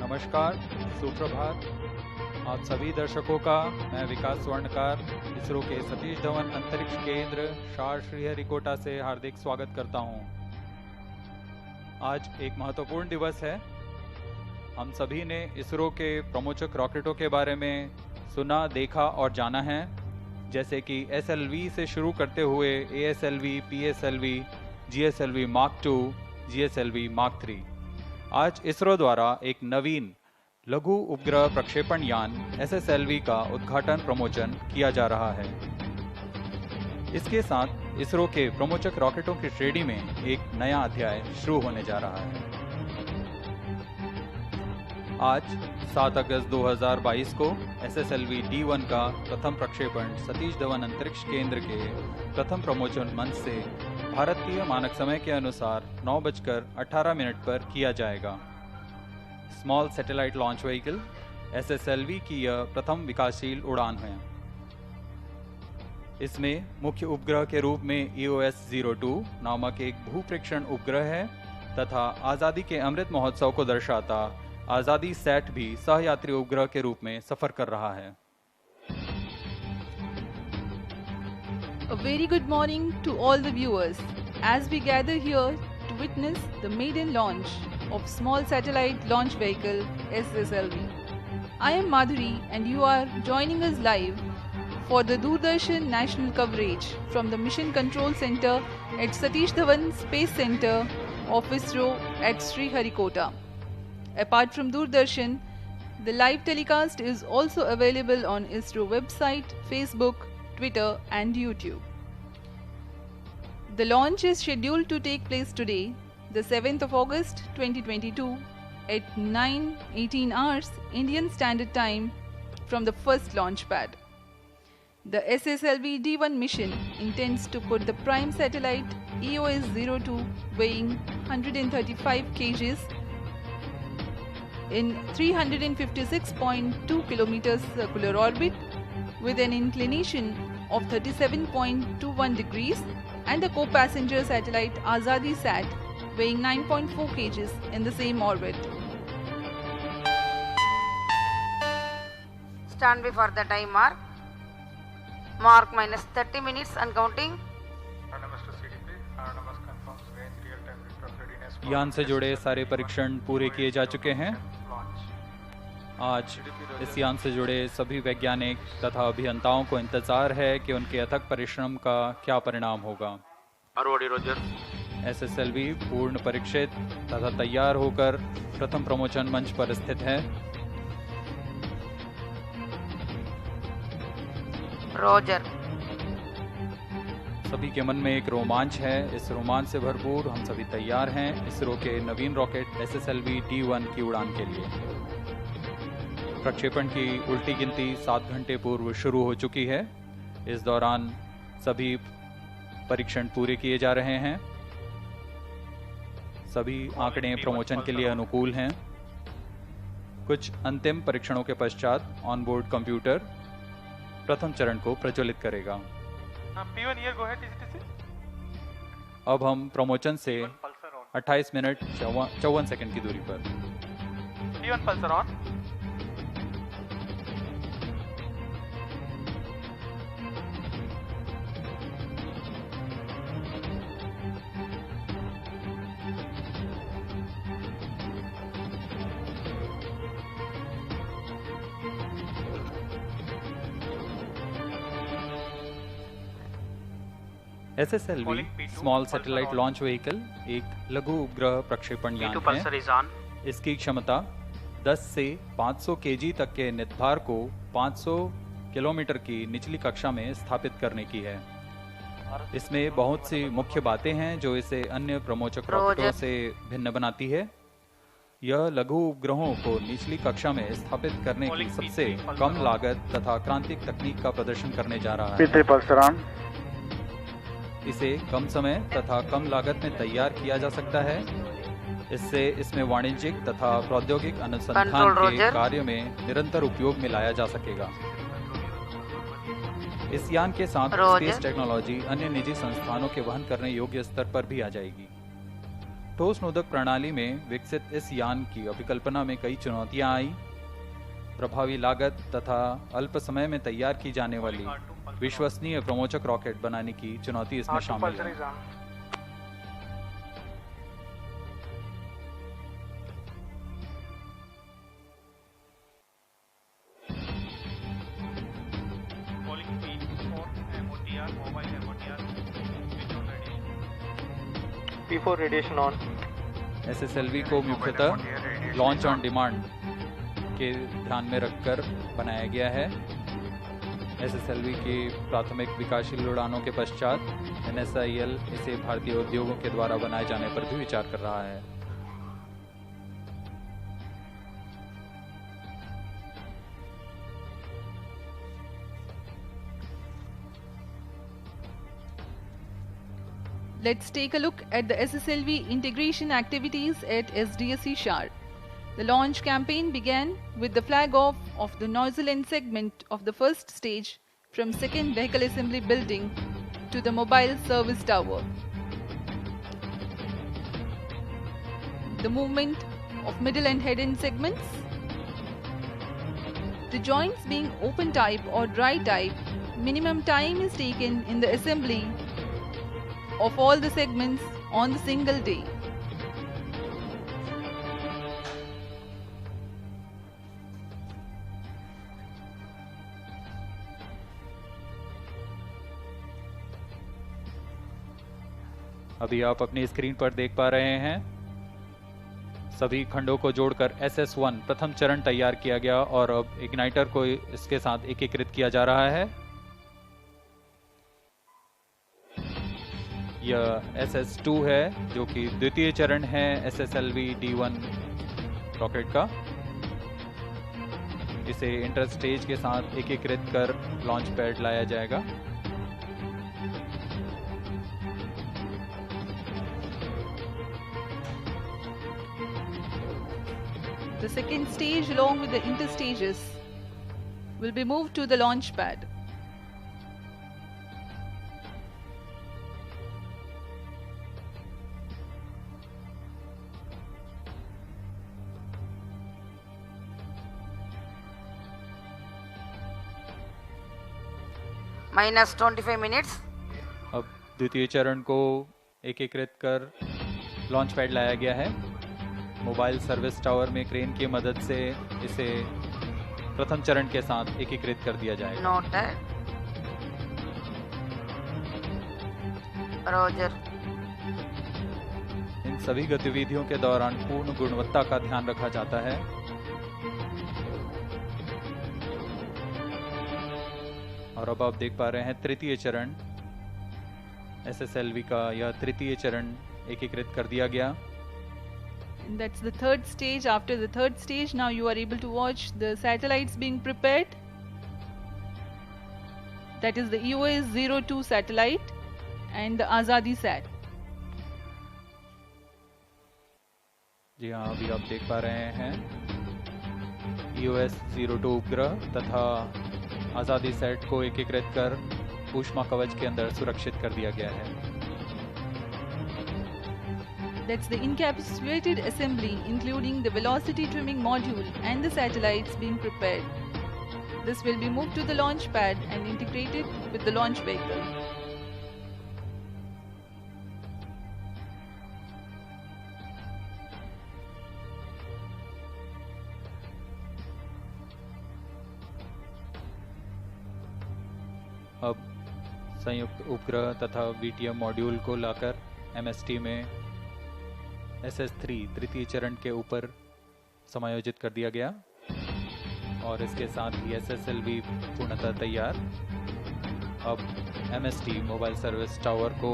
नमस्कार, सुप्रभात। आप सभी दर्शकों का मैं विकास स्वर्णकार इसरो के सतीश धवन अंतरिक्ष केंद्र शार श्रीहरिकोटा से हार्दिक स्वागत करता हूं। आज एक महत्वपूर्ण दिवस है। हम सभी ने इसरो के प्रमोचक रॉकेटों के बारे में सुना, देखा और जाना है, जैसे कि SLV से शुरू करते हुए ASLV, PSLV, GSLV Mark II, GSLV Mark III। आज इसरो द्वारा एक नवीन लघु उपग्रह प्रक्षेपण यान SSLV का उद्घाटन प्रमोचन किया जा रहा है। इसके साथ इसरो के प्रमोचक रॉकेटों की श्रेणी में एक नया अध्याय शुरू होने जा रहा है। आज 7 अगस्त 2022 को SSLV D1 का प्रथम प्रक्षेपण सतीश धवन अंतरिक्ष केंद्र के प्रथम प्रमोचन मंच से भारतीय मानक समय के अनुसार 9:18 पर किया जाएगा। Small satellite launch vehicle SSLV की यह प्रथम विकासशील उड़ान है। इसमें मुख्य उपग्रह के रूप में EOS-02 नामक एक भूप्रेक्षण उपग्रह है तथा आज़ादी के अमृत महोत्सव को दर्शाता आज़ादी सैट भी सहयात्री उपग्रह के रूप में सफर कर रहा है। A very good morning to all the viewers as we gather here to witness the maiden launch of small satellite launch vehicle SSLV. I am Madhuri and you are joining us live for the Doordarshan national coverage from the Mission Control Center at Satish Dhawan Space Center of ISRO at Sriharikota. Apart from Doordarshan, the live telecast is also available on ISRO website, Facebook, Twitter and YouTube. The launch is scheduled to take place today, the 7th of August 2022 at 9:18 hours Indian Standard Time from the first launch pad. The SSLV D1 mission intends to put the prime satellite EOS-02 weighing 135 kgs in 356.2 km circular orbit with an inclination of 37.21 degrees and a co-passenger satellite Azadi Sat weighing 9.4 kgs in the same orbit. Stand before the time mark. Mark minus 30 minutes and counting. यान से जुड़े सारे परीक्षण पूरे किए जा चुके हैं। आज इस यान से जुड़े सभी वैज्ञानिक तथा अभियंताओं को इंतजार है कि उनके अथक परिश्रम का क्या परिणाम होगा। SSLV पूर्ण परीक्षित तथा तैयार होकर प्रथम प्रमोचन मंच पर स्थित है। रोजर। सभी के मन में एक रोमांच है। इस रोमांच से भरपूर हम सभी तैयार हैं इसरो के नवीन रॉकेट SSLV D1 की उड़ान के लिए। प्रक्षेपण की उल्टी गिनती 7 घंटे पूर्व शुरू हो चुकी है। इस दौरान सभी परीक्षण पूरे किए जा रहे हैं। सभी आंकड़े प्रमोचन के लिए अनुकूल हैं। कुछ अंतिम परीक्षणों के पश्चात ऑनबोर्ड कंप्यूटर प्रथम चरण को प्रज्वलित करेगा। अब हम प्रमोचन से 28 मिनट 54 सेकंड की दूरी पर P1 pulsar on. SSLV small satellite launch vehicle एक लघु उपग्रह प्रक्षेपण यान है। इसकी क्षमता 10 से 500 kg तक के नितभार को 500 किलोमीटर की निचली कक्षा में स्थापित करने की है। इसमें बहुत सी मुख्य बातें हैं जो इसे अन्य प्रमोचक रॉकेटों से भिन्न बनाती है। यह लघु उपग्रहों को निचली कक्षा में स्थापित करने की सबसे कम लागत तथा क्रांतिक तकनीक का प्रदर्शन करने जा रहा है। इसे कम समय तथा कम लागत में तैयार किया जा सकता है। इससे इसमें वाणिज्यिक तथा प्रौद्योगिक अनुसंधान के कार्य में निरंतर उपयोग में लाया जा सकेगा। इस यान के साथ स्पेस टेक्नोलॉजी अन्य निजी संस्थानों के वहन करने योग्य स्तर पर भी आ जाएगी। ठोस नोदक प्रणाली में विकसित इस यान की अभिकल्पना में कई चुनौतियां आई। प्रभावी लागत तथा अल्प समय में तैयार की जाने वाली विश्वसनीय प्रमोचक रॉकेट बनाने की चुनौती इसमें शामिल है। P4 radiation on. SSLV को मुख्यतः लॉन्च ऑन डिमांड के ध्यान में रखकर बनाया गया है। SSLV के प्राथमिक विकासशील उड़ानों के पश्चात NSIL इसे भारतीय उद्योगों के द्वारा बनाए जाने पर भी विचार कर रहा है। Let's take a look at the SSLV integration activities at SDSC Shar. The launch campaign began with the flag off of the nozzle end segment of the first stage from second vehicle assembly building to the mobile service tower. The movement of middle and head end segments. The joints being open type or dry type, minimum time is taken in the assembly of all the segments on the single day. अभी आप अपनी screen पर देख पा रहे हैं सभी खंडों को जोड़कर SS1 प्रथम चरण तैयार किया गया और अब इग्नाइटर को इसके साथ एकीकृत किया जा रहा है। यह SS2 है जो कि द्वितीय चरण है SSLV D1 रॉकेट का। इसे इंटर स्टेज के साथ एकीकृत कर लॉन्च पैड लाया जाएगा। The second stage along with the interstages will be moved to the launch pad. minus 25 minutes. अब द्वितीय चरण को एकीकृत कर लॉन्च पैड लाया गया है। मोबाइल सर्विस टावर में क्रेन की मदद से इसे प्रथम चरण के साथ एकीकृत कर दिया जाएगा। Noted. Roger. इन सभी गतिविधियों के दौरान पूर्ण गुणवत्ता का ध्यान रखा जाता है। और अब आप देख पा रहे हैं तृतीय चरण SSLV का यह तृतीय चरण एकीकृत कर दिया गया। And that's the third stage. After the third stage, now you are able to watch the satellites being prepared. That is the EOS-02 satellite and the Azadi Sat. जी हाँ, अभी आप देख पा रहे हैं EOS-02 उपग्रह तथा आज़ादी सेट को एकीकृत कर ऊष्मा कवच के अंदर सुरक्षित कर दिया गया है। That's the encapsulated assembly including the velocity trimming module and the satellites being prepared. This will be moved to the launch pad and integrated with the launch vehicle. अब संयुक्त उपग्रह तथा VTM मॉड्यूल को लाकर MST में SS3 तृतीय चरण के ऊपर समायोजित कर दिया गया और इसके साथ ही SSLV पूर्णतः तैयार। अब MST मोबाइल सर्विस टावर को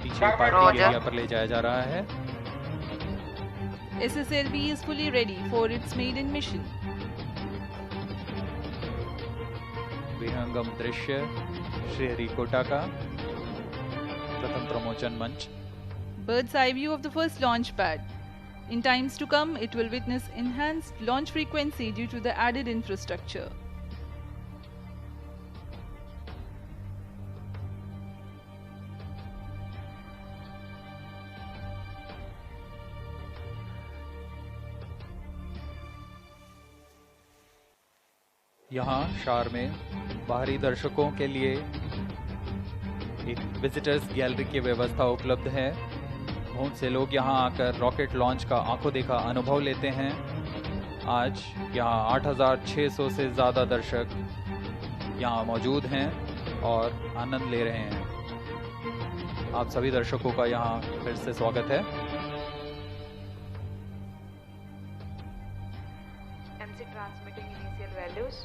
पीछे पार्किंग एरिया पर ले जाया जा रहा है। SSLV is fully ready for its maiden mission. विहंगम दृश्य श्रीहरिकोटा का प्रथम प्रमोचन मंच। Bird's eye view of the first launch pad. In times to come, it will witness enhanced launch frequency due to the added infrastructure. यहाँ शार में बाहरी दर्शकों के लिए एक विजिटर्स गैलरी की व्यवस्था उपलब्ध है। बहुत से लोग यहाँ आकर रॉकेट लॉन्च का आंखों देखा अनुभव लेते हैं। आज यहाँ 8,600 से ज़्यादा दर्शक यहाँ मौजूद हैं और आनंद ले रहे हैं। आप सभी दर्शकों का यहाँ फिर से स्वागत है। MC transmitting initial values.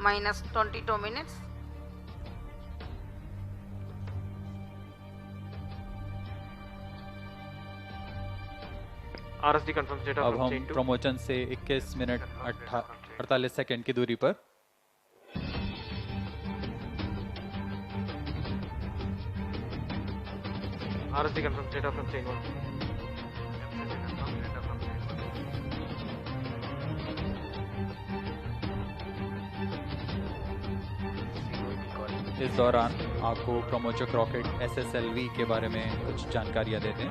Minus 22 minutes. RSD confirms data अब from हम chain 2. प्रमोशन से 21 मिनट 48 सेकंड की दूरी पर RSD confirms data from chain 1. इस दौरान आपको प्रमोचक रॉकेट SSLV के बारे में कुछ जानकारियां देते हैं।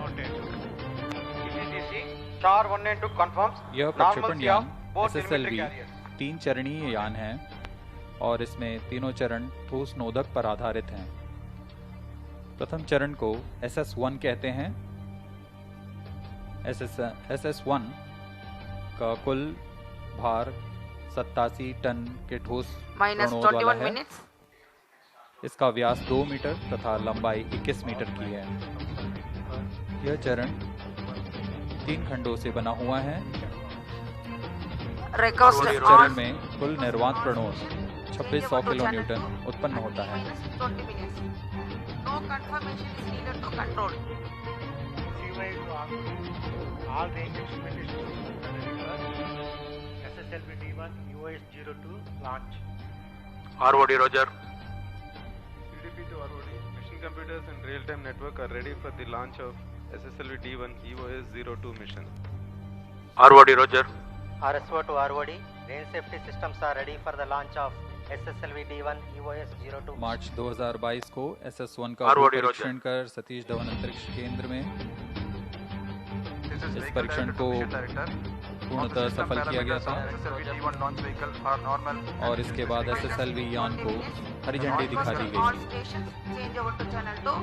Char 192 confirms. यह Normal प्रक्षेपण यान Siam, both SSLV telemetry carriers. 3 चरणीय यान है और इसमें तीनों चरण ठोस नोदक पर आधारित हैं। प्रथम चरण को SS1 कहते हैं। SS1 का कुल भार 87 टन के ठोस Minus प्रणोद वाला 21 है। minutes. इसका व्यास 2 मीटर तथा लंबाई 21 मीटर की है। यह चरण 3 खंडों से बना हुआ है। Request इस on. चरण में कुल निर्वात प्रणोद 2600 किलो न्यूटन उत्पन्न होता है। Minus 20 minutes. No confirmation is needed to control. CY to all range expectations SSLV D1 UAS 02 launch. ROD Roger. PDP to ROD. Mission computers and real-time network are ready for the launch of SSLV D1 EOS 02 mission. ROD Roger. RSO to ROD. Range safety systems are ready for the launch of SSLV D1 EOS 02. मार्च 2022 को SS1 का ROD परीक्षण कर सतीश धवन अंतरिक्ष केंद्र में इस परीक्षण को पूर्णतः सफल किया गया था और इसके बाद SSLV यान को हरी झंडी दिखा दी All गई। stations change over to channel 2.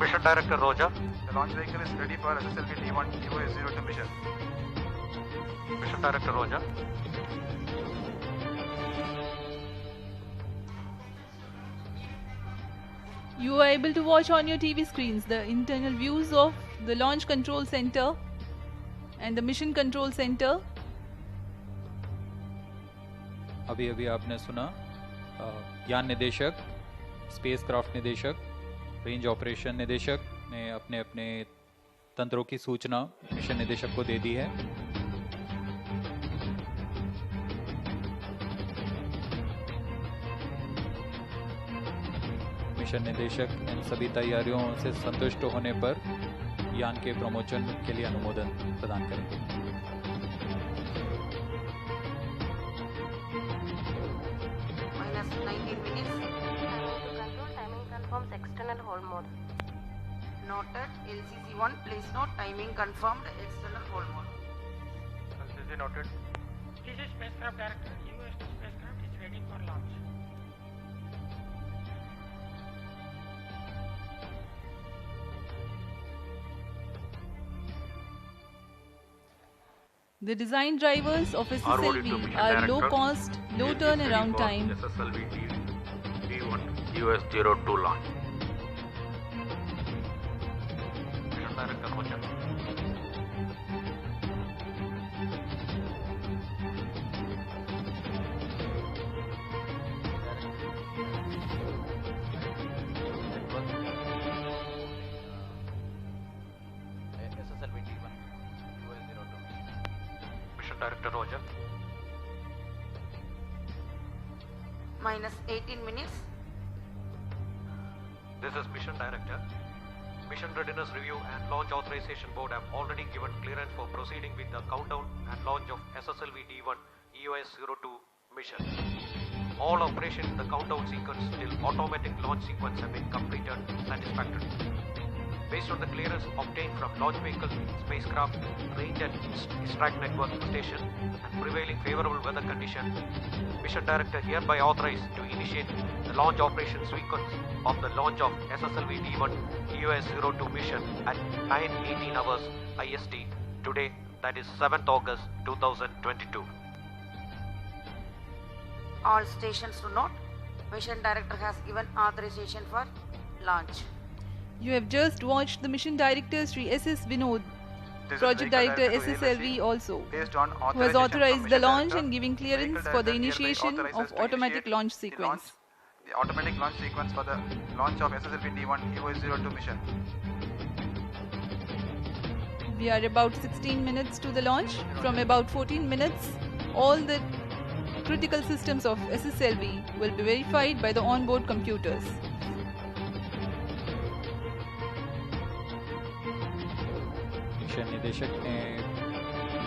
Mission Director Roger. The launch vehicle is ready for SSLV D1 EOS 02 mission. Mission Director Roger. You are able to watch on your TV screens the internal views of the Launch Control Center and the Mission Control Center. अभी अभी आपने सुना यान निदेशक, spacecraft निदेशक, range operation निदेशक ने अपने अपने तंत्रों की सूचना मिशन निदेशक को दे दी है। मिशन निदेशक इन सभी तैयारियों से संतुष्ट होने पर यान के प्रमोशन के लिए अनुमोदन प्रदान करेंगे। Minus 19 minutes. Timing confirms external hold mode. Noted. LCC1, please note timing confirmed. External hold mode. LCC noted. This is spacecraft director. US spacecraft is ready for launch. The design drivers of ROD to SSLV Mission are low Director. cost, low turnaround time. SSLV D1 EOS 02 launch. Mission Director Roger. SSLV D1 UAS 02. Mission Director Roger. Minus 18 minutes. This is Mission Director. Mission Readiness Review and Launch Authorization Board have already given clearance for proceeding with the countdown and launch of SSLV D1 EOS 02 mission. All operations in the countdown sequence till automatic launch sequence have been completed satisfactorily. Based on the clearance obtained from launch vehicle, spacecraft, range and extract network station and prevailing favorable weather condition, Mission Director hereby authorized to initiate the launch operation sequence of the launch of SSLV D1 EOS-02 mission at 9:18 hours IST today, that is 7th August 2022. All stations to note, Mission Director has given authorization for launch. You have just watched the Mission Director Sri S.S. Vinod, Project Director SSLV also, who has authorized the launch and giving clearance for the initiation of automatic launch sequence. The automatic launch sequence for the launch of SSLV D1 EOS-02 mission. We are about 16 minutes to the launch. From about 14 minutes, all the critical systems of SSLV will be verified by the onboard computers. Mission निदेशक ने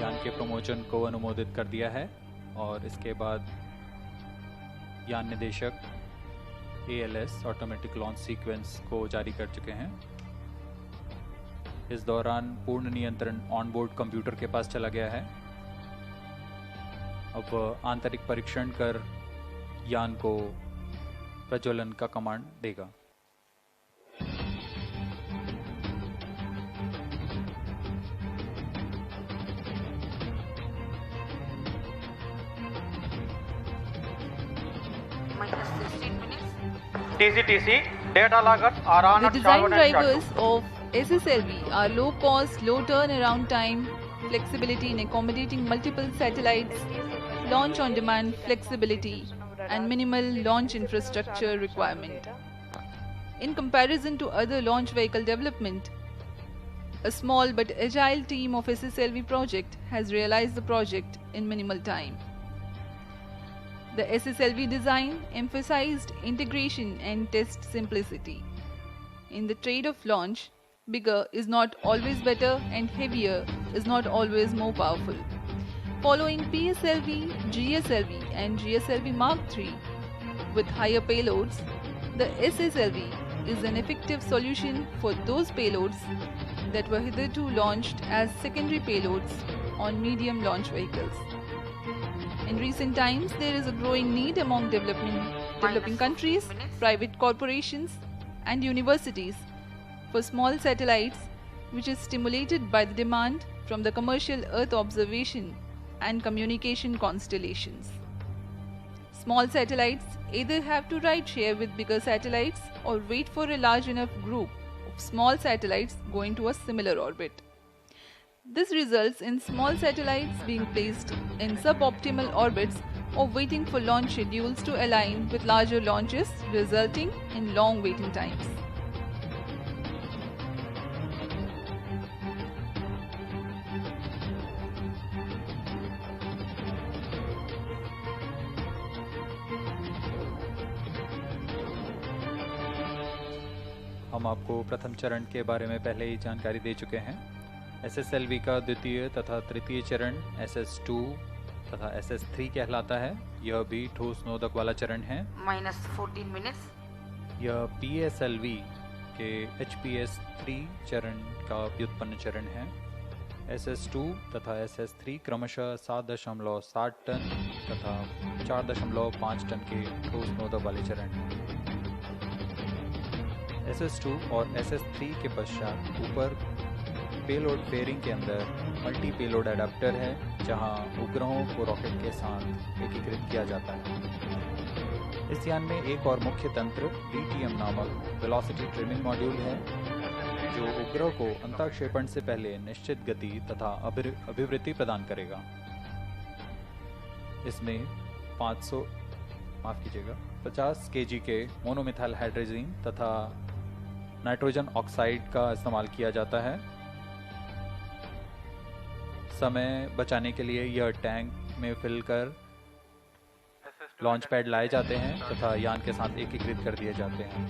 यान के promotion को अनुमोदित कर दिया है और इसके बाद यान निदेशक ALS ऑटोमेटिक लॉन्च सीक्वेंस को जारी कर चुके हैं। इस दौरान पूर्ण नियंत्रण ऑनबोर्ड कंप्यूटर के पास चला गया है। अब आंतरिक परीक्षण कर यान को प्रज्वलन का कमांड देगा। Minus 16 minutes. TC, data loggers are on The at design starboard and drivers shuttle. of SSLV are low cost, low turnaround time, flexibility in accommodating multiple satellites, launch on demand flexibility, and minimal launch infrastructure requirement. In comparison to other launch vehicle development, a small but agile team of SSLV project has realized the project in minimal time. The SSLV design emphasized integration and test simplicity. In the trade of launch, bigger is not always better and heavier is not always more powerful. Following PSLV, GSLV and GSLV Mark III with higher payloads, the SSLV is an effective solution for those payloads that were hitherto launched as secondary payloads on medium launch vehicles. In recent times, there is a growing need among developing countries, private corporations, and universities for small satellites, which is stimulated by the demand from the commercial Earth observation and communication constellations. Small satellites either have to ride share with bigger satellites or wait for a large enough group of small satellites going to a similar orbit. This results in small satellites being placed in suboptimal orbits or waiting for launch schedules to align with larger launches, resulting in long waiting times. हम आपको प्रथम चरण के बारे में पहले ही जानकारी दे चुके हैं। SSLV का द्वितीय तथा तृतीय चरण SS2 तथा SS3 कहलाता है। यह भी ठोस नोदक वाला चरण है। Minus 14 minutes. यह PSLV के HPS3 चरण का व्युत्पन्न चरण है। SS2 तथा SS3 क्रमशः 7.7 टन तथा 4.5 टन के ठोस नोदक वाले चरण हैं। SS2 और SS3 के पश्चात ऊपर पेलोड फेयरिंग के अंदर मल्टी पेलोड एडाप्टर है, जहां उपग्रहों को रॉकेट के साथ एकीकृत किया जाता है। इस यान में एक और मुख्य तंत्र VTM नामक वेलोसिटी ट्रिमिंग मॉड्यूल है, जो उपग्रह को अंतःक्षेपण से पहले निश्चित गति तथा अभिवृद्धि प्रदान करेगा। इसमें 50 kg के मोनोमिथाइल हाइड्रोजन तथा नाइट्रोजन ऑक्साइड का इस्तेमाल किया जाता है। समय बचाने के लिए यह टैंक में फिल कर लॉन्च पैड लाए जाते हैं तथा यान के साथ एकीकृत कर दिए जाते हैं।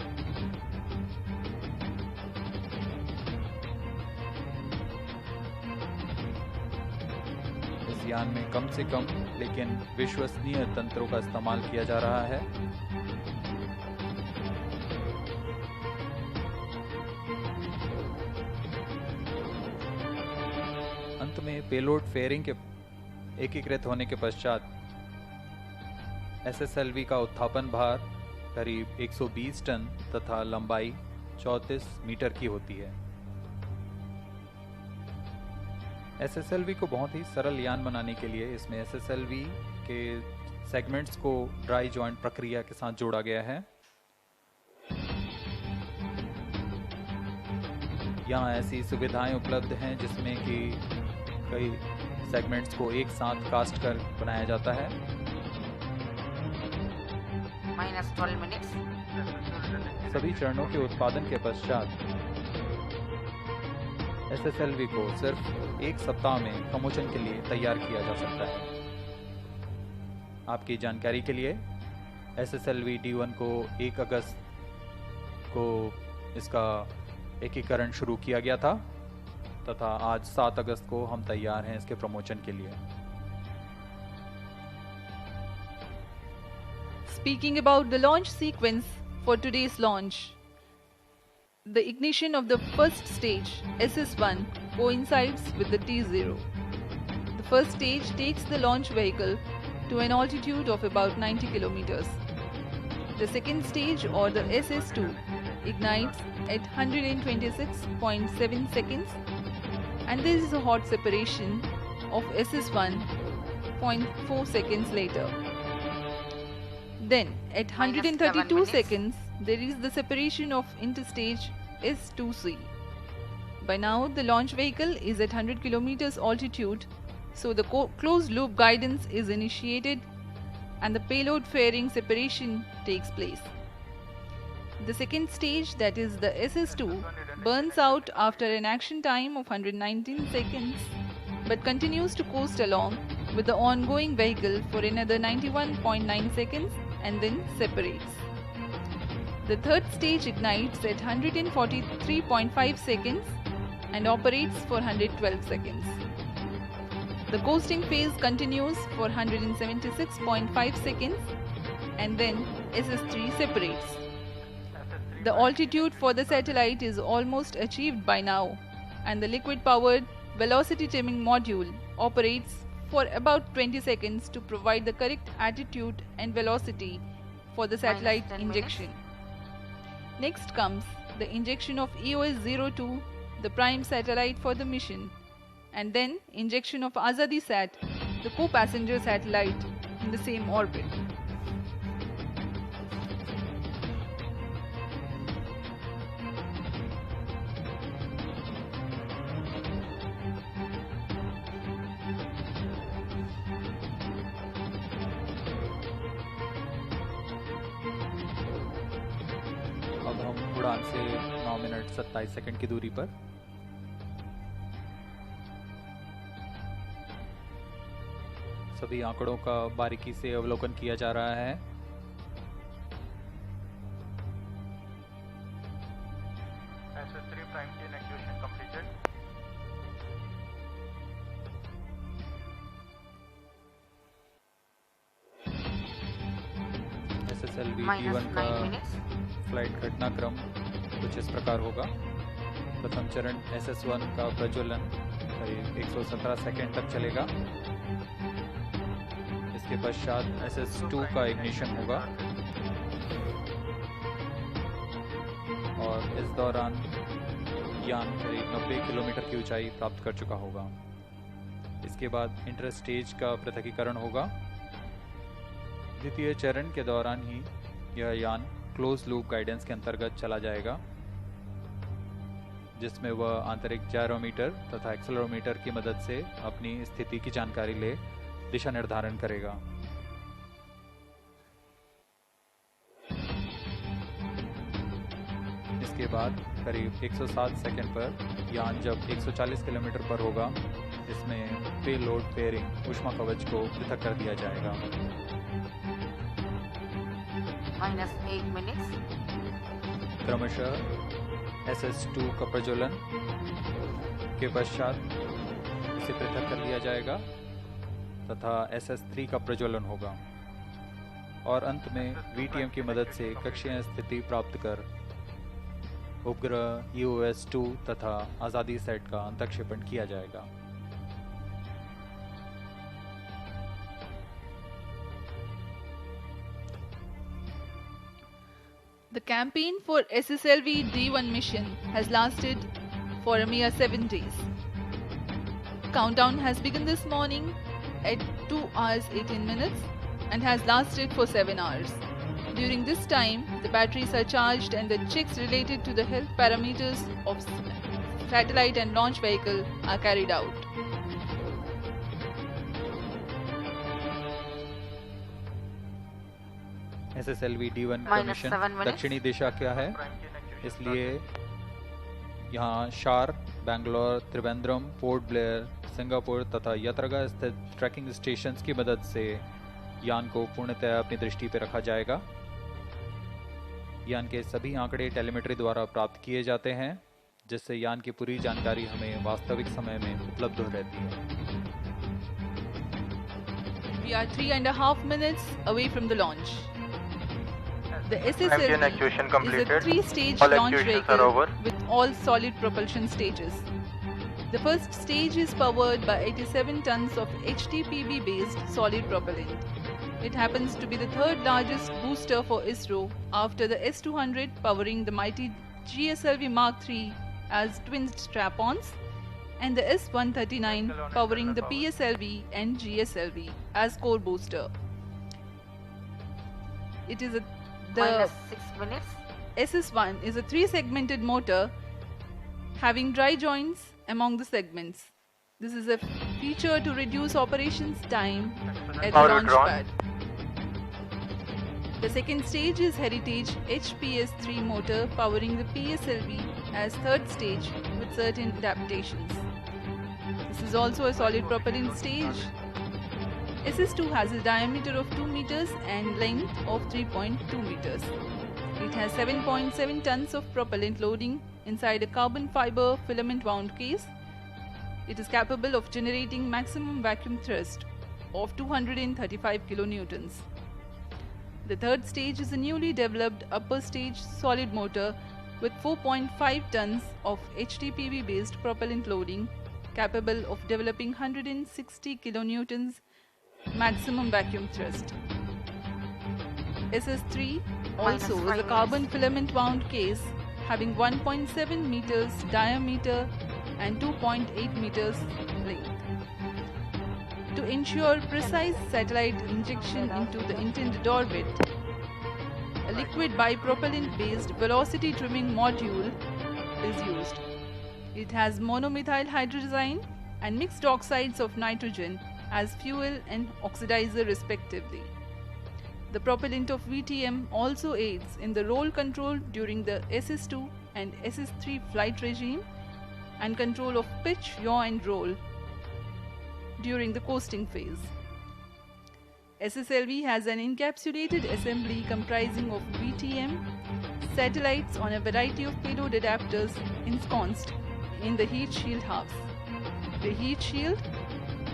इस यान में कम से कम लेकिन विश्वसनीय तंत्रों का इस्तेमाल किया जा रहा है। में पेलोड फेयरिंग के एकीकृत होने के पश्चात SSLV का उत्थापन भार करीब 120 टन तथा लंबाई 34 मीटर की होती है। SSLV को बहुत ही सरल यान बनाने के लिए इसमें SSLV के सेगमेंट्स को ड्राई जॉइंट प्रक्रिया के साथ जोड़ा गया है। यहाँ ऐसी सुविधाएं उपलब्ध हैं जिसमें कि कई सेगमेंट्स को एक साथ कास्ट कर बनाया जाता है। Minus 12 minutes. सभी चरणों के उत्पादन के पश्चात SSLV को सिर्फ एक सप्ताह में प्रमोशन के लिए तैयार किया जा सकता है। आपकी जानकारी के लिए SSLV D1 को 1 अगस्त को इसका एकीकरण शुरू किया गया था तथा आज 7 अगस्त को हम तैयार हैं इसके प्रमोशन के लिए। Speaking about the launch sequence for today's launch, the ignition of the first stage, SS1, coincides with the T0. The first stage takes the launch vehicle to an altitude of about 90 kilometers. The second stage, or the SS2, ignites at 126.7 seconds, and there is a hot separation of SS1 0.4 seconds later. Then at 132 seconds, there is the separation of interstage S2C. By now, the launch vehicle is at 100 kilometers altitude, so the closed loop guidance is initiated and the payload fairing separation takes place. The second stage, that is the SS2, burns out after an action time of 119 seconds but continues to coast along with the ongoing vehicle for another 91.9 seconds and then separates. The third stage ignites at 143.5 seconds and operates for 112 seconds. The coasting phase continues for 176.5 seconds and then SS3 separates. The altitude for the satellite is almost achieved by now, and the liquid-powered velocity trimming module operates for about 20 seconds to provide the correct attitude and velocity for the satellite injection. Next comes the injection of EOS-02, the prime satellite for the mission, and then injection of Azadisat, the co-passenger satellite in the same orbit. अब हम उड़ान से 9 minute 27 second की दूरी पर सभी आंकड़ों का बारीकी से अवलोकन किया जा रहा है। SS3 prime chain activation completed. SSLV Minus D1 का 9 minutes. फ्लाइट घटनाक्रम कुछ इस प्रकार होगा। प्रथम चरण SS1 का प्रज्वलन करीब 117 सेकंड तक चलेगा। इसके पश्चात SS2 का इग्निशन होगा और इस दौरान यान करीब 90 किलोमीटर की ऊंचाई प्राप्त कर चुका होगा। इसके बाद इंटर स्टेज का पृथकीकरण होगा। द्वितीय चरण के दौरान ही यह यान क्लोज लूप गाइडेंस के अंतर्गत चला जाएगा, जिसमें वह आंतरिक जायरोमीटर तथा एक्सेलेरोमीटर की मदद से अपनी स्थिति की जानकारी ले दिशा निर्धारण करेगा। इसके बाद करीब 107 सेकंड पर यान जब 140 किलोमीटर पर होगा, इसमें पेलोड पेयरिंग ऊष्मा कवच को पृथक कर दिया जाएगा। Minus 8 minutes. क्रमशः SS2 का प्रज्वलन के पश्चात इसे पृथक कर लिया जाएगा तथा SS3 का प्रज्वलन होगा और अंत में VTM की मदद से कक्षीय स्थिति प्राप्त कर उपग्रह EOS-2 तथा आज़ादी सेट का अंतक्षेपण किया जाएगा। The campaign for SSLV D1 mission has lasted for a mere 7 days. Countdown has begun this morning at 2 hours 18 minutes and has lasted for 7 hours. During this time, the batteries are charged and the checks related to the health parameters of satellite and launch vehicle are carried out. SSLV D1 का mission दक्षिणी दिशा क्या है, इसलिए यहाँ शार, Bangalore, Trivandrum, port Blair, Singapore तथा यात्रागा स्थित trekking stations की मदद से यान को पूर्णतः अपनी दृष्टि पर रखा जाएगा। यान के सभी आंकड़े टेलीमेट्री द्वारा प्राप्त किए जाते हैं, जिससे यान की पूरी जानकारी हमें वास्तविक समय में उपलब्ध हो रहती है। We are 3.5 minutes away from the launch. The SSLV is a 3-stage launch vehicle with all solid propulsion stages. The first stage is powered by 87 tons of HTPB-based solid propellant. It happens to be the third largest booster for ISRO after the S-200 powering the mighty GSLV Mark III as twin strap-ons and the S-139 powering the PSLV and GSLV as core booster. It is the 6 minutes. SS1 is a 3-segmented motor having dry joints among the segments. This is a feature to reduce operations time at the launch pad. The second stage is Heritage HPS-3 motor powering the PSLV as third stage with certain adaptations. This is also a solid propellant stage. SS2 has a diameter of 2 meters and length of 3.2 meters. It has 7.7 tons of propellant loading inside a carbon fiber filament wound case. It is capable of generating maximum vacuum thrust of 235 kilonewtons. The third stage is a newly developed upper stage solid motor with 4.5 tons of HTPB based propellant loading capable of developing 160 kilonewtons maximum vacuum thrust. SS3 also is a carbon filament wound case having 1.7 meters diameter and 2.8 meters length. To ensure precise satellite injection into the intended orbit, a liquid bipropellant based velocity trimming module is used. It has monomethyl hydrazine and mixed oxides of nitrogen as fuel and oxidizer respectively. The propellant of VTM also aids in the roll control during the SS2 and SS3 flight regime and control of pitch, yaw and roll during the coasting phase. SSLV has an encapsulated assembly comprising of VTM, satellites on a variety of payload adapters ensconced in the heat shield halves. The heat shield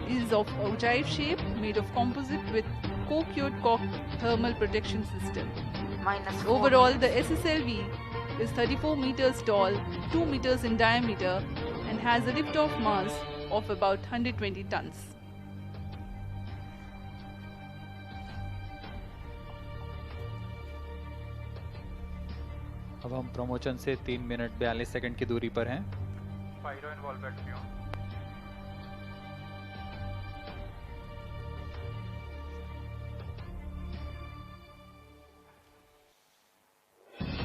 is of ogive shape made of composite with co-cured cork thermal protection system. Overall, the SSLV is 34 meters tall, 2 meters in diameter and has a lift-off mass of about 120 tons. अब हम promotion से 3 minute 42 second की दूरी पर हैं। Pyro and wall battery on.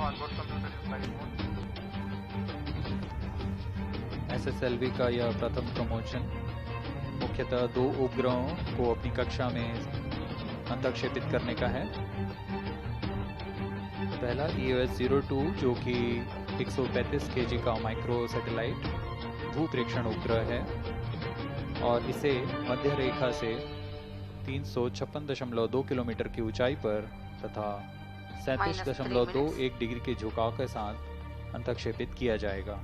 Onboard computer is flight mode. SSLV का यह प्रथम प्रमोशन मुख्यतः 2 उपग्रहों को अपनी कक्षा में अंतक्षेपित करने का है। पहला EOS-02 जो कि 135 kg का माइक्रो सैटेलाइट भूप्रेक्षण उपग्रह है और इसे मध्य रेखा से 356.2 किलोमीटर की ऊंचाई पर तथा 37.21 डिग्री के झुकाव के साथ अंतक्षेपित किया जाएगा।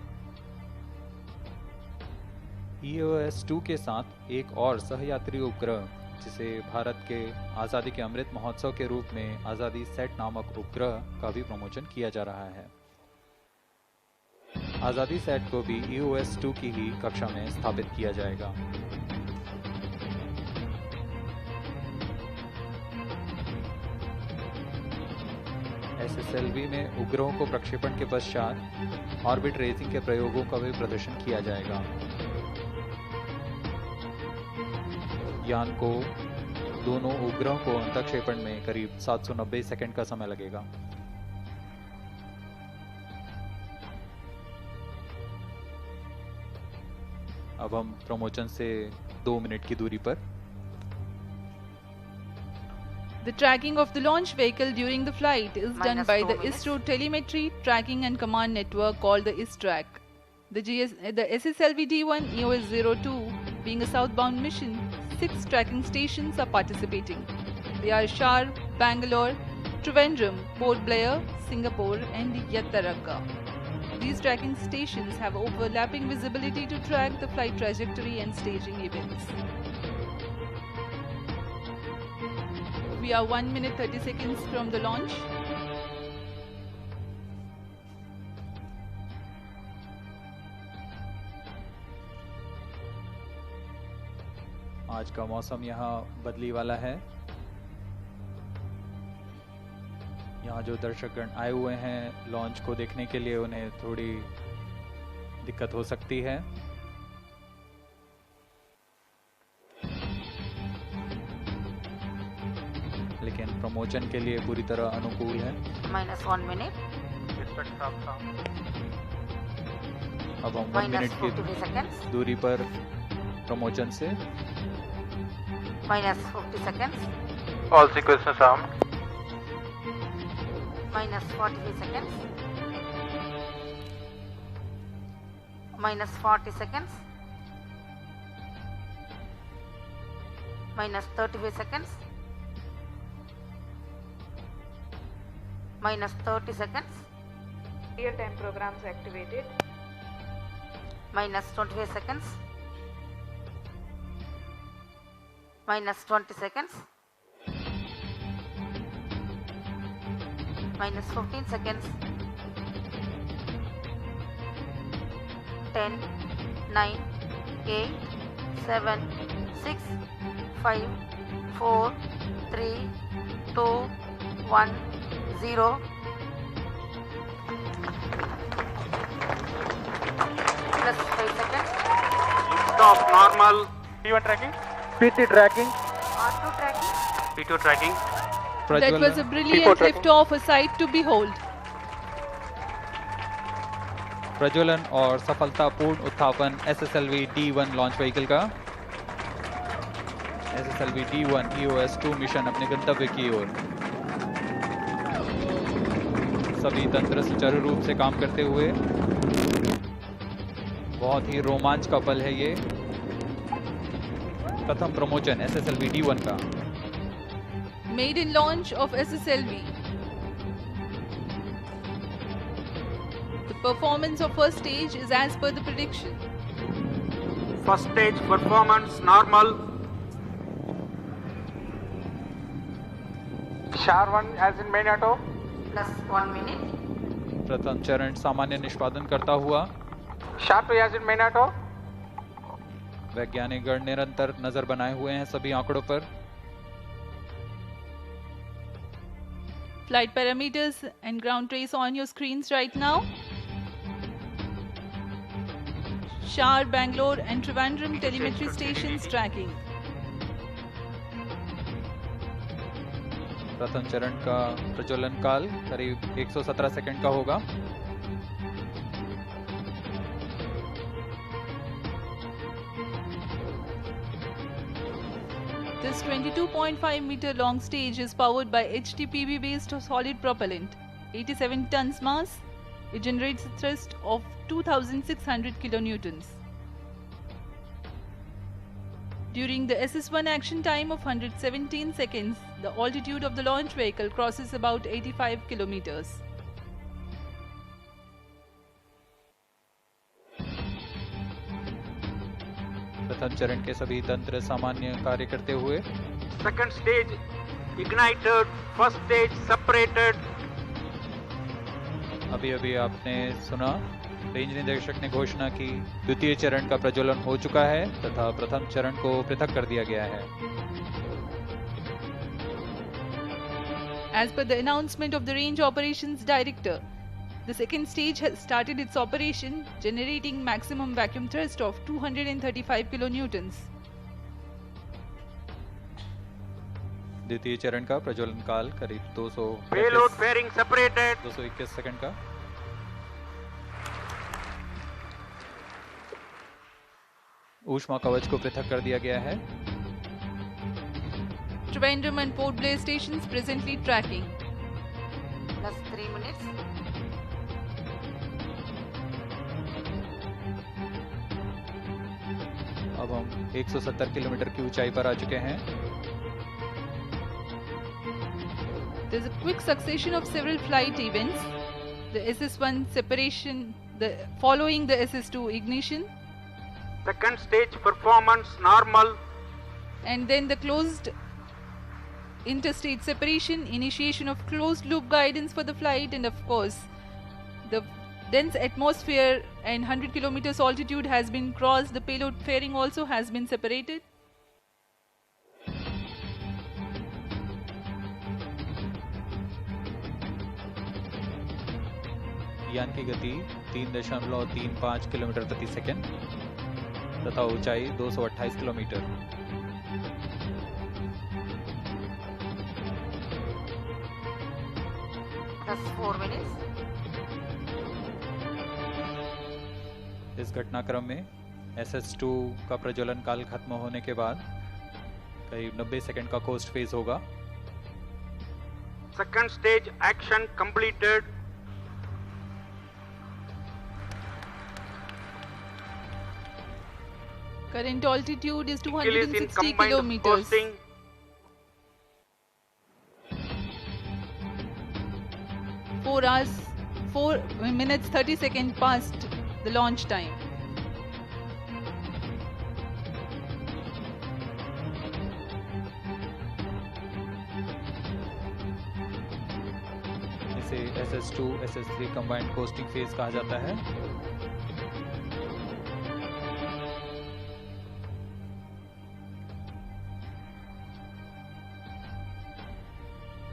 EOS-2 के साथ एक और सहयात्री उपग्रह जिसे भारत के आज़ादी के अमृत महोत्सव के रूप में आज़ादी सेट नामक उपग्रह का भी प्रमोशन किया जा रहा है। आज़ादी सेट को भी EOS-2 की ही कक्षा में स्थापित किया जाएगा। SSLV में उपग्रहों को प्रक्षेपण के पश्चात ऑर्बिट रेसिंग के प्रयोगों का भी प्रदर्शन किया जाएगा। यान को दोनों उपग्रहों को अंतःक्षेपण में करीब 790 सेकंड का समय लगेगा। अब हम प्रमोचन से 2 मिनट की दूरी पर। The tracking of the launch vehicle during the flight is done by the ISRO Telemetry Tracking and Command Network called the ISTRAC. The SSLV D1 EOS-02 being a southbound mission, 6 tracking stations are participating. They are Shar, Bangalore, Trivandrum, Port Blair, Singapore and Yattaragga. These tracking stations have overlapping visibility to track the flight trajectory and staging events. We are 1 minute 30 seconds from the launch. आज का मौसम यहाँ बदली वाला है। यहाँ जो दर्शकगण आए हुए हैं लॉन्च को देखने के लिए, उन्हें थोड़ी दिक्कत हो सकती है। लेकिन प्रमोचन के लिए पूरी तरह अनुकूल है। -1 minute. अब हम 1 मिनट की दूरी पर प्रमोचन से। -50 seconds. All sequences armed. -40 seconds. -40 seconds. -35 seconds. -30 seconds. Real-time programs activated. -25 seconds. -20 seconds. -15 seconds. 10, 9, 8, 7, 6, 5, 4, 3, 2, 1, 0. Plus 5 seconds. Stop. Normal. P1 tracking. PT tracking. R2 tracking. P2 tracking. That was a brilliant lift-off, a sight to behold. प्रज्वलन और सफलतापूर्ण उत्थापन SSLV D1 launch vehicle का। SSLV D1 EOS-2 mission अपने गंतव्य की ओर। सभी तंत्र सुचारू रूप से काम करते हुए। बहुत ही रोमांच का पल है ये। प्रथम प्रमोचन SSLV D1 का। Maiden launch of SSLV. The performance of first stage is as per the prediction. First stage performance normal. Shar 1 as in main auto. Plus 1 minute. प्रथम चरण सामान्य निष्पादन करता हुआ। Shar 2 as in main auto. वैज्ञानिक गण निरंतर नजर बनाए हुए हैं सभी आंकड़ों पर। Flight parameters and ground trace on your screens right now. Shar, Bangalore and Trivandrum telemetry stations tracking. प्रथम चरण का प्रज्वलन काल करीब 117 सेकंड का होगा। This 22.5 meter long stage is powered by HTPB based solid propellant, 87 tons mass. It generates a thrust of 2600 kilonewtons. During the SS1 action time of 117 seconds, the altitude of the launch vehicle crosses about 85 kilometers. प्रथम चरण के सभी तंत्र सामान्य कार्य करते हुए। Second stage ignited. First stage separated. अभी अभी आपने सुना रेंज निदेशक ने घोषणा की द्वितीय चरण का प्रज्वलन हो चुका है तथा प्रथम चरण को पृथक कर दिया गया है। As per the announcement of the Range Operations Director, the second stage has started its operation, generating maximum vacuum thrust of 235 kilonewtons. द्वितीय चरण का प्रज्वलन काल करीब 221 सेकंड का। ऊष्मा कवच को पृथक कर दिया गया है। Trivandrum and Port Blair stations presently tracking. Plus 3 minutes. अब हम 170 किलोमीटर की ऊंचाई पर आ चुके हैं। There's a quick succession of several flight events. The SS1 separation, following the SS2 ignition. Second stage performance normal. And then the closed interstate separation, initiation of closed loop guidance for the flight, and of course the dense atmosphere and 100 kilometers altitude has been crossed. The payload fairing also has been separated. यान की गति 3.35 kilometre प्रति second तथा ऊंचाई 228 kilometre. Plus 4 minutes. इस घटनाक्रम में SS2 का प्रज्वलन काल खत्म होने के बाद करीब 90 सेकंड का कोस्ट फेज होगा। Second stage action completed. Current altitude is 260 kilometers. 4 hours, 4 minutes 30 seconds past the launch time. इसे SS2, SS3 combined costing phase कहा जाता है।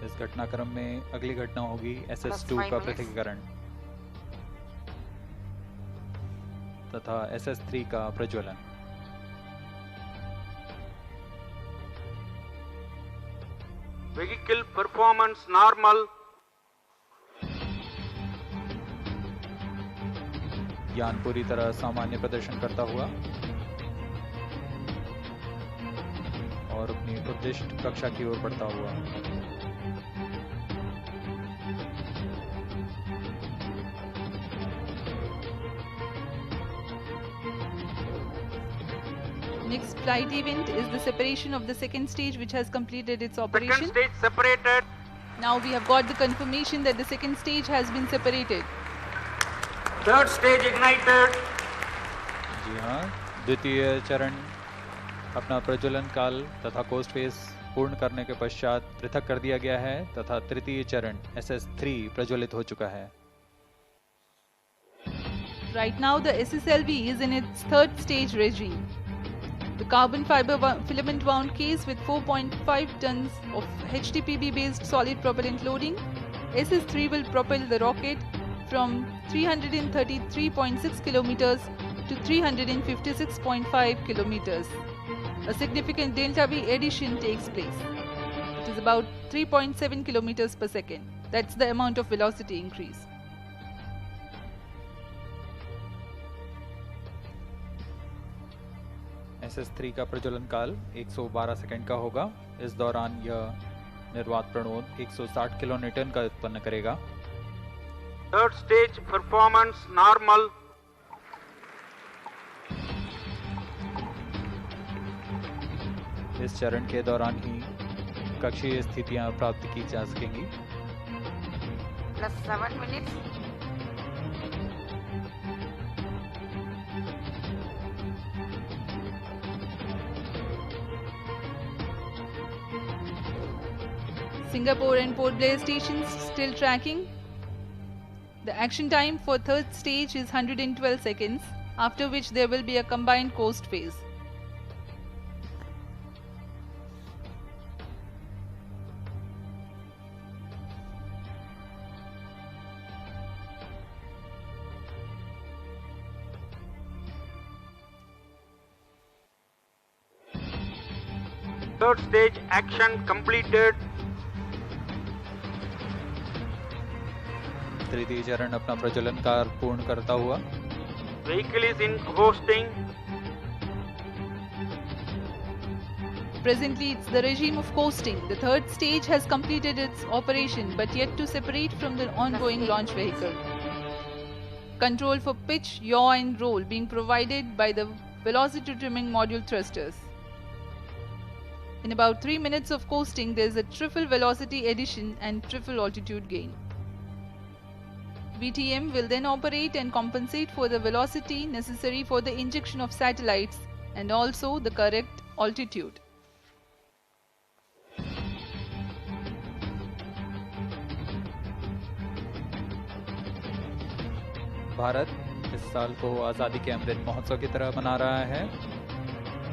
इस घटनाक्रम में अगली घटना होगी SS2 का पृथक्करण तथा SS3 का प्रज्वलन। Vehicle performance normal. यान पूरी तरह सामान्य प्रदर्शन करता हुआ और अपनी उद्दिष्ट कक्षा की ओर बढ़ता हुआ। Next flight event is the separation of the second stage, which has completed its operation. Second stage separated. Now we have got the confirmation that the second stage has been separated. Third stage ignited. जी हाँ, द्वितीय चरण अपना प्रज्वलन काल तथा coast phase पूर्ण करने के पश्चात पृथक कर दिया गया है तथा तृतीय चरण SS3 प्रज्वलित हो चुका है। Right now the SSLV is in its third stage regime. The carbon fiber filament wound case with 4.5 tons of HTPB based solid propellant loading, SS3 will propel the rocket from 333.6 kilometers to 356.5 kilometers. A significant delta V addition takes place. It is about 3.7 kilometers per second. That's the amount of velocity increase. SS3 का प्रज्वलन काल 112 second का होगा। इस दौरान यह निर्वात प्रणोद 160 kilonewton का उत्पन्न करेगा। Third stage performance normal. इस चरण के दौरान ही कक्षीय स्थितियां प्राप्त की जा सकेंगी। Plus 7 minutes. Singapore and Port Blair stations still tracking. The action time for third stage is 112 seconds, after which there will be a combined coast phase. Third stage action completed. तृतीय चरण अपना प्रज्वलन कार्य पूर्ण करता हुआ। Vehicle is in hosting. Presently, it's the regime of coasting. The third stage has completed its operation but yet to separate from the ongoing launch vehicle. Control for pitch, yaw and roll being provided by the velocity trimming module thrusters. In about 3 minutes of coasting, there is a triple velocity addition and triple altitude gain. VTM will then operate and compensate for the velocity necessary for the injection of satellites and also the correct altitude. Bharat इस साल को आज़ादी के अमृत महोत्सव की तरह मना रहा है।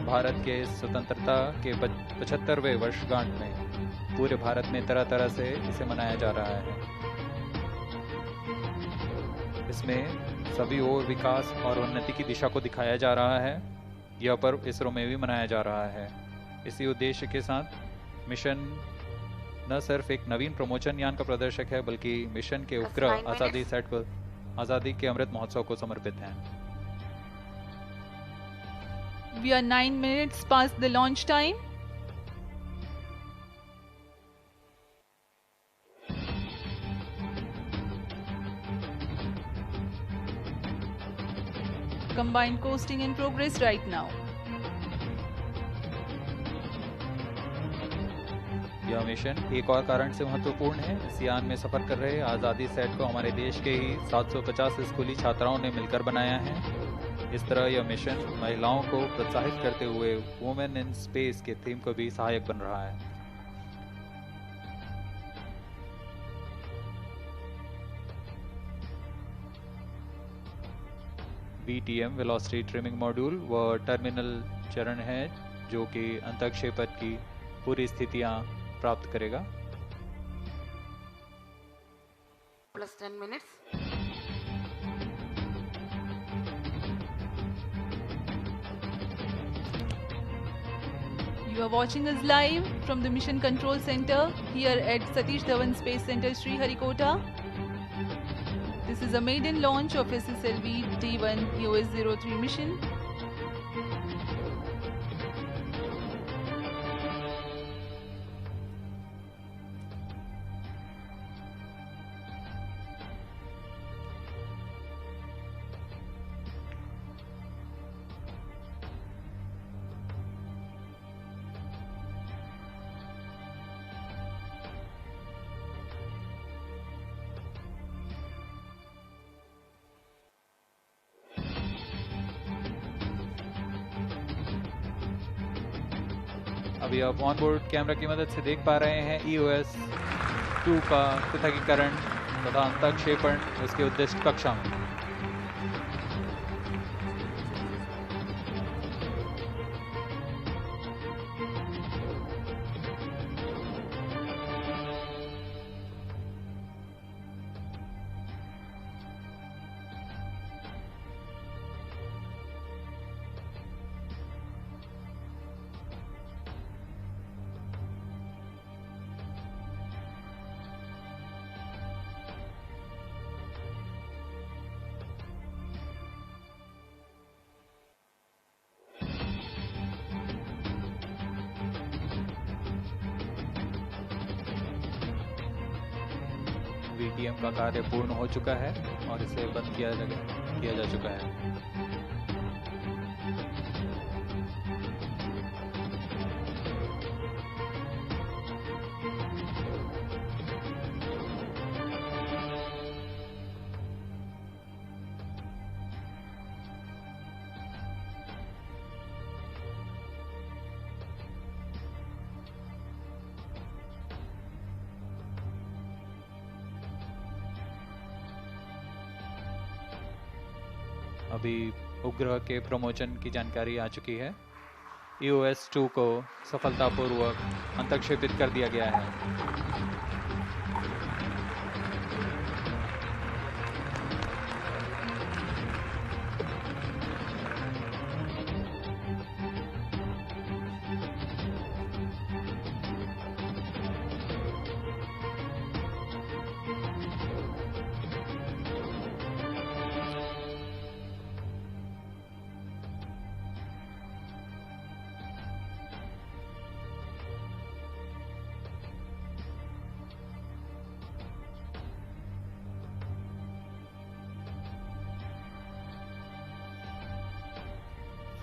भारत के स्वतंत्रता के 75वें वर्षगांठ में पूरे भारत में तरह तरह से इसे मनाया जा रहा है। इसमें सभी ओर विकास और उन्नति की दिशा को दिखाया जा रहा है। यह पर्व इसरो में भी मनाया जा रहा है। इसी उद्देश्य के साथ मिशन न सिर्फ एक नवीन प्रमोशन यान का प्रदर्शक है, बल्कि मिशन के उपग्रह आज़ादी सेट पर आज़ादी के अमृत महोत्सव को समर्पित हैं। We are 9 minutes past the launch time. Combined coasting in progress right now. यह मिशन एक और कारण से महत्वपूर्ण है। इस यान में सफर कर रहे आज़ादी सेट को हमारे देश के ही 750 स्कूली छात्राओं ने मिलकर बनाया है। इस तरह यह मिशन महिलाओं को प्रोत्साहित करते हुए वुमेन इन स्पेस के थीम को भी सहायक बन रहा है। VTM वेलोसिटी ट्रिमिंग मॉड्यूल वह टर्मिनल चरण है जो कि अंतःक्षेपण की पूरी स्थितियां प्राप्त करेगा। Plus 10 minutes. You are watching us live from the Mission Control Center here at Satish Dhawan Space Center, Sriharikota. This is a maiden launch of SSLV D1 EOS-03 mission. अभी आप ऑन बोर्ड कैमरा की मदद से देख पा रहे हैं EOS-2 का पृथकीकरण तथा अंतःक्षेपण उसके उद्दिष्ट कक्षा में। VTM का कार्य पूर्ण हो चुका है और इसे बंद किया जा चुका है। अभी उपग्रह के प्रमोशन की जानकारी आ चुकी है। EOS-2 को सफलतापूर्वक अंतःक्षेपित कर दिया गया है।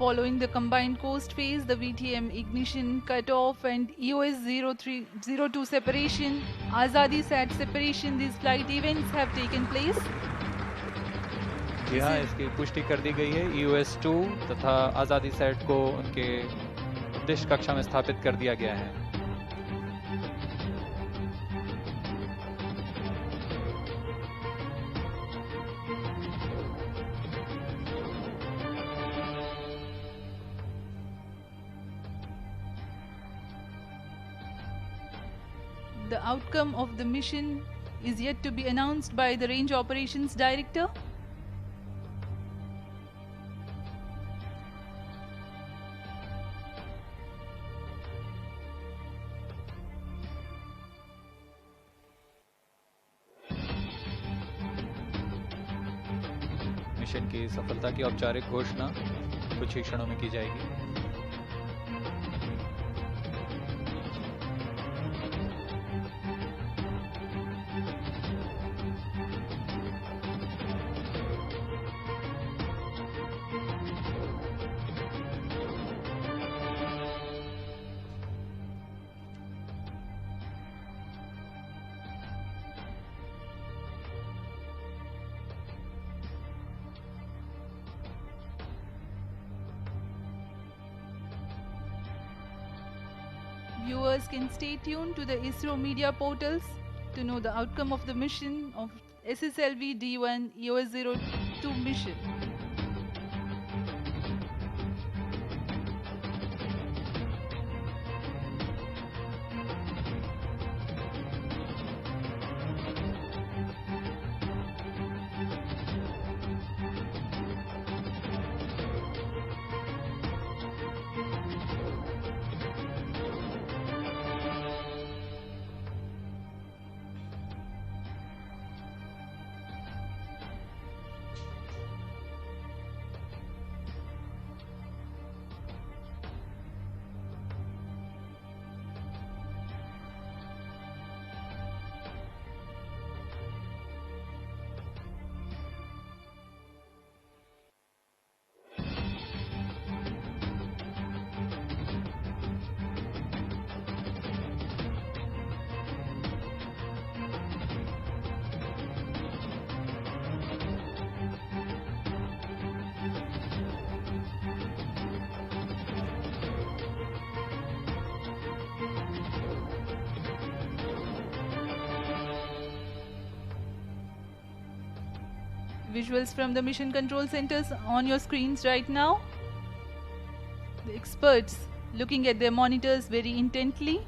Following the combined coast phase, the VTM ignition cutoff and EOS 0302 separation, Azadi Sat separation, these flight events have taken place. जी हाँ, इसकी पुष्टि कर दी गई है। EOS 2 तथा आज़ादी सेट को उनके उद्देश्य कक्षा में स्थापित कर दिया गया है। The outcome of the mission is yet to be announced by the Range Operations Director. Mission की सफलता की औपचारिक घोषणा कुछ ही क्षणों में की जाएगी। Viewers can stay tuned to the ISRO media portals to know the outcome of the mission of SSLV D1 EOS 02 mission. Visuals from the mission control centers on your screens right now. The experts looking at their monitors very intently.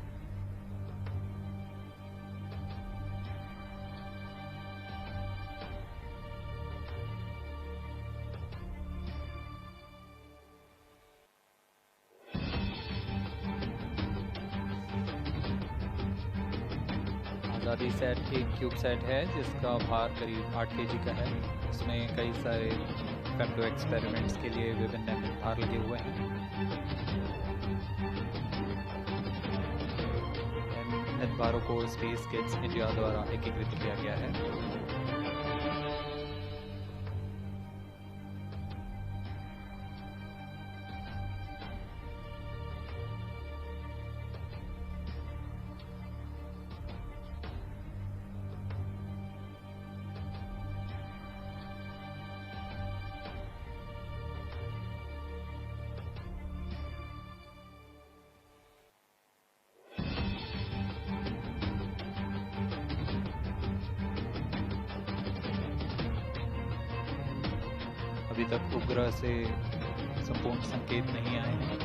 आज़ादी set एक cube set है जिसका भार करीब 8 kg का है। इसमें कई सारे फेमटो एक्सपेरिमेंट्स के लिए विभिन्न भार लगे हुए हैं। इन निर्भारों को स्पेस किड्स इंडिया द्वारा एकीकृत किया गया है। अभी तक उपग्रह से संपूर्ण संकेत नहीं आए हैं।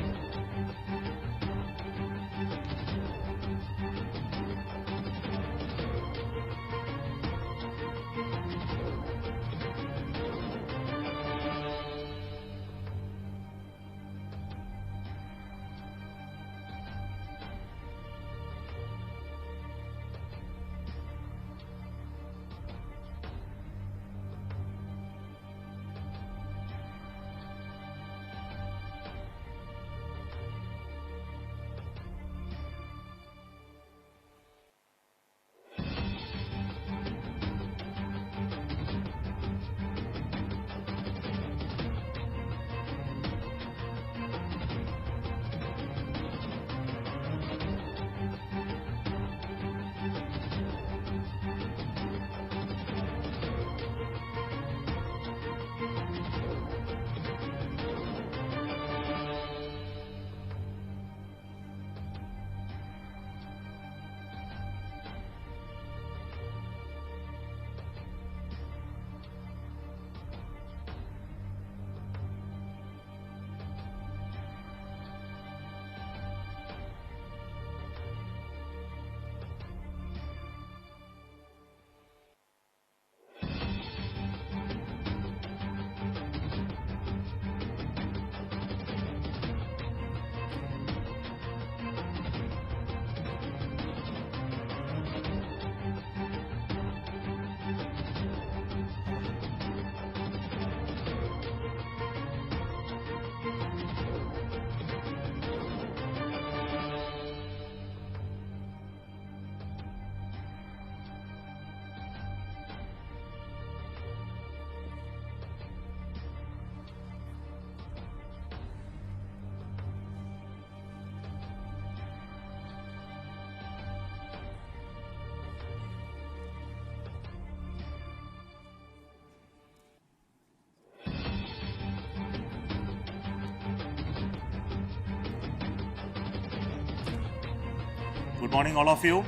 Good morning, all of you.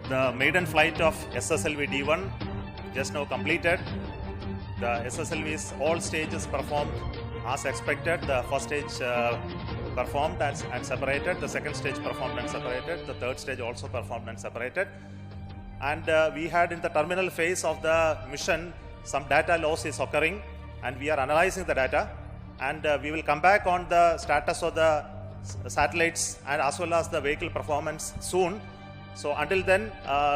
The maiden flight of SSLV D1 just now completed. The SSLV's all stages performed as expected. The first stage performed and separated. The second stage performed and separated. The third stage also performed and separated. And we had in the terminal phase of the mission some data loss is occurring, and we are analyzing the data, and we will come back on the status of the satellites and as well as the vehicle performance soon. So until then,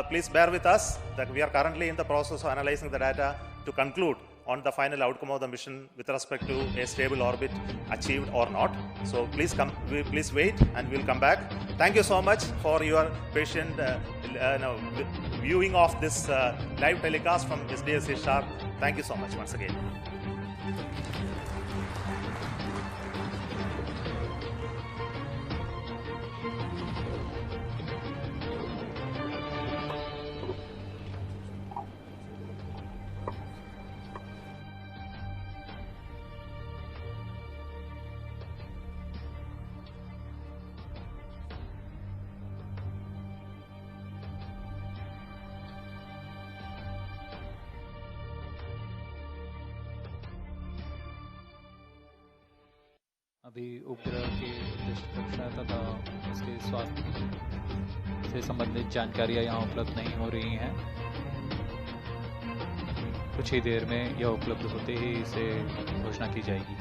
please bear with us that we are currently in the process of analyzing the data to conclude on the final outcome of the mission with respect to a stable orbit achieved or not. So please wait, and we'll come back. Thank you so much for your patient viewing of this live telecast from SDSC Sharp. Thank you so much once again. अभी उपग्रह के उद्देश्य कक्षा तथा उसके स्वास्थ्य से संबंधित जानकारियां यहाँ उपलब्ध नहीं हो रही हैं। कुछ ही देर में यह उपलब्ध होते ही इसे घोषणा की जाएगी।